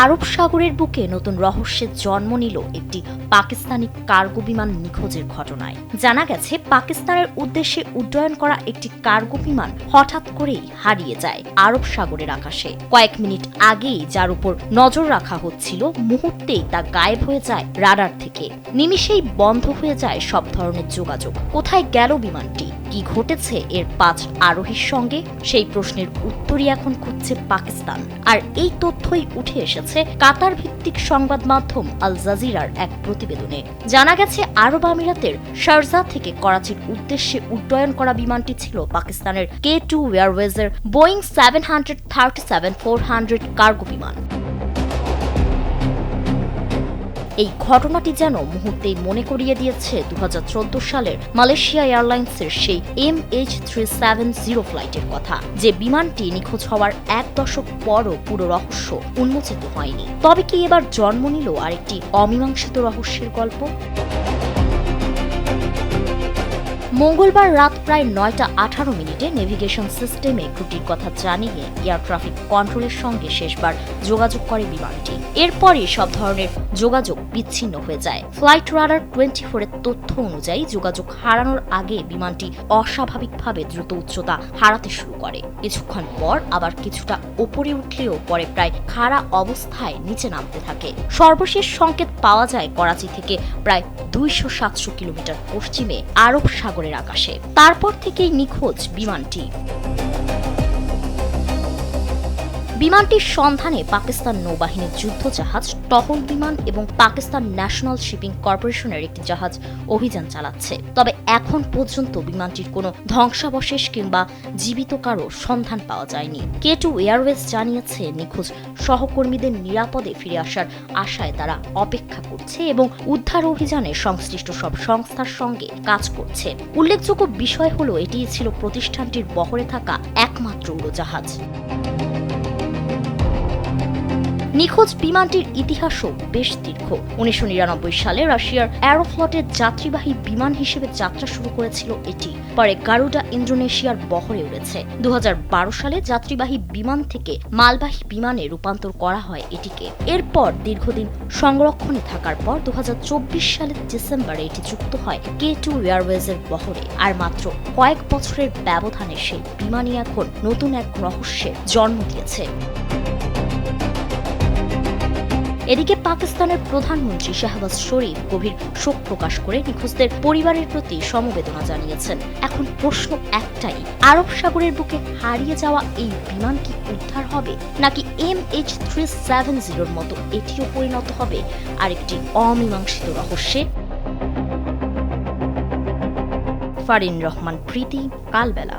আরব সাগরের বুকে নতুন রহস্যের জন্ম নিল একটি পাকিস্তানি কার্গো বিমান নিখোঁজের ঘটনায়। জানা গেছে, পাকিস্তানের উদ্দেশ্যে উড্ডয়ন করা একটি কার্গো বিমান হঠাৎ করেই হারিয়ে যায় আরব সাগরের আকাশে। কয়েক মিনিট আগেই যার উপর নজর রাখা হচ্ছিল, মুহূর্তেই তা গায়েব হয়ে যায় রাডার থেকে। নিমিষেই বন্ধ হয়ে যায় সব ধরনের যোগাযোগ। কোথায় গেল বিমানটি? কি ঘটেছে এর 5 আরোহীর সঙ্গে? সেই প্রশ্নের উত্তরই এখন খুঁজছে পাকিস্তান। আর এই তথ্যই উঠে এসেছে কাতার ভিত্তিক সংবাদ মাধ্যম আল জাজিরার এক প্রতিবেদনে। জানা গেছে, আরব আমিরাতের শারজাহ থেকে করাচির উদ্দেশ্যে উড্ডয়ন করা বিমানটি ছিল পাকিস্তানের K2 এয়ারওয়েজের বোয়িং 737-400 কার্গো বিমান। এই ঘটনাটি যেন মুহূর্তেই মনে করিয়ে দিয়েছে 2014 সালের মালয়েশিয়া এয়ারলাইন্সের সেই MH370 ফ্লাইটের কথা, যে বিমানটি নিখোঁজ হওয়ার 1 দশক পরও পুরো রহস্য উন্মোচিত হয়নি। তবে কি এবার জন্ম নিল আরেকটি অমীমাংসিত রহস্যের গল্প? মঙ্গলবার রাত প্রায় 9:18 নেভিগেশন সিস্টেমে ত্রুটির কথা জানিয়ে এয়ার ট্রাফিক কন্ট্রোলের সঙ্গে শেষবার যোগাযোগ করে বিমানটি। এরপরই সব ধরনের যোগাযোগ বিচ্ছিন্ন হয়ে যায়। ফ্লাইট রাডার 24 এর তথ্য অনুযায়ী যোগাযোগ হারানোর আগে বিমানটি অস্বাভাবিকভাবে দ্রুত উচ্চতা হারাতে শুরু করে। কিছুক্ষণ পর আবার কিছুটা ওপরে উঠলেও পরে প্রায় খাড়া অবস্থায় নিচে নামতে থাকে। সর্বশেষ সংকেত পাওয়া যায় করাচি থেকে প্রায় 200-700 কিলোমিটার পশ্চিমে আরব সাগরের আকাশে। তারপর থেকেই নিখোঁজ বিমানটি। বিমানটির সন্ধানে পাকিস্তান নৌবাহিনীর যুদ্ধজাহাজ, টহল বিমান এবং পাকিস্তান ন্যাশনাল শিপিং কর্পোরেশনের একটি জাহাজ অভিযান চালাচ্ছে। তবে এখন পর্যন্ত বিমানটির কোনো ধ্বংসাবশেষ কিংবা জীবিত কারো সন্ধান পাওয়া যায়নি। K2 এয়ারওয়েজ জানিয়েছে, নিখোঁজ সহকর্মীদের নিরাপদে ফিরে আসার আশায় তারা অপেক্ষা করছে এবং উদ্ধার অভিযানে সংশ্লিষ্ট সব সংস্থার সঙ্গে কাজ করছে। উল্লেখযোগ্য বিষয় হলো, এটিই ছিল প্রতিষ্ঠানটির বহরে থাকা একমাত্র উড়োজাহাজ। নিখোঁজ বিমানটির ইতিহাসও বেশ দীর্ঘ। 1999 সালে রাশিয়ার অ্যারোফ্লটের যাত্রীবাহী বিমান হিসেবে যাত্রা শুরু করেছিল এটি। পরে গারুডা ইন্দোনেশিয়ার বহরে উড়েছে। 2012 সালে যাত্রীবাহী বিমান থেকে মালবাহী বিমানে রূপান্তর করা হয় এটিকে। এরপর দীর্ঘদিন সংরক্ষণে থাকার পর 2024 সালের ডিসেম্বরে এটি যুক্ত হয় K2 এয়ারওয়েজের বহরে। আর মাত্র কয়েক বছরের ব্যবধানে সেই বিমানই এখন নতুন এক রহস্যের জন্ম দিয়েছে। এদিকে পাকিস্তানের প্রধানমন্ত্রী শাহবাজ শরীফ গভীর শোক প্রকাশ করে নিখোঁজদের পরিবারের প্রতি সমবেদনা জানিয়েছেন। এখন প্রশ্ন একটাই, আরব সাগরের বুকে হারিয়ে যাওয়া এই বিমান কি উদ্ধার হবে, নাকি MH370-র মতো এটিও পরিণত হবে আরেকটি অমীমাংসিত রহস্যে? ফারিন রহমান প্রীতি, কালবেলা।